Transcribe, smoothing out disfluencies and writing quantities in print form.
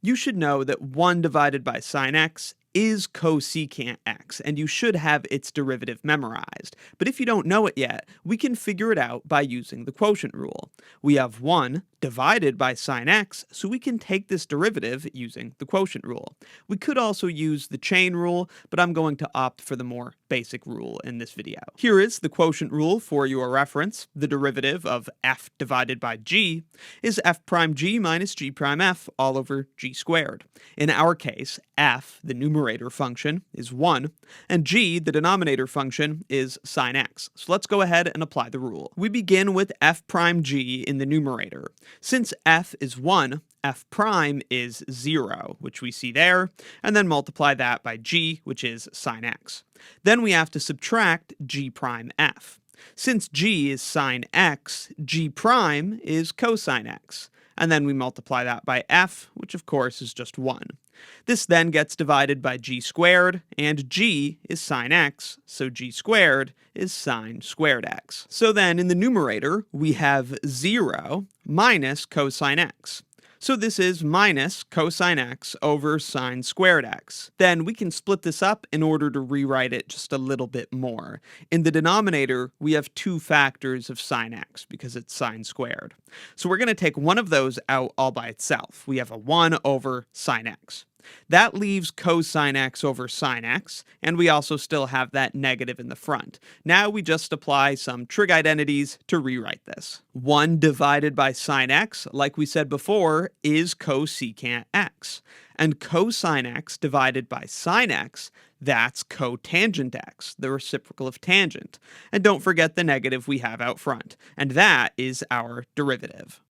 You should know that 1 divided by sine x is cosecant x, and you should have its derivative memorized. But if you don't know it yet, we can figure it out by using the quotient rule. We have 1 divided by sine x, so we can take this derivative using the quotient rule. We could also use the chain rule, but I'm going to opt for the more basic rule in this video. Here is the quotient rule for your reference. The derivative of f divided by g is f prime g minus g prime f all over g squared. In our case, f, the numerator function, is 1, and g, the denominator function, is sine x. So let's go ahead and apply the rule. We begin with f prime g in the numerator. Since f is 1, f prime is 0, which we see there, and then multiply that by g, which is sine x. Then we have to subtract g prime f. Since g is sine x, g prime is cosine x. And then we multiply that by f, which of course is just 1. This then gets divided by g squared, and g is sine x, so g squared is sine squared x. So then in the numerator, we have 0 minus cosine x. So this is minus cosine x over sine squared x. Then we can split this up in order to rewrite it just a little bit more. In the denominator, we have 2 factors of sine x because it's sine squared. So we're going to take one of those out all by itself. We have a 1 over sine x. That leaves cosine x over sine x, and we also still have that negative in the front. Now we just apply some trig identities to rewrite this. 1 divided by sine x, like we said before, is cosecant x. And cosine x divided by sine x, that's cotangent x, the reciprocal of tangent. And don't forget the negative we have out front, and that is our derivative.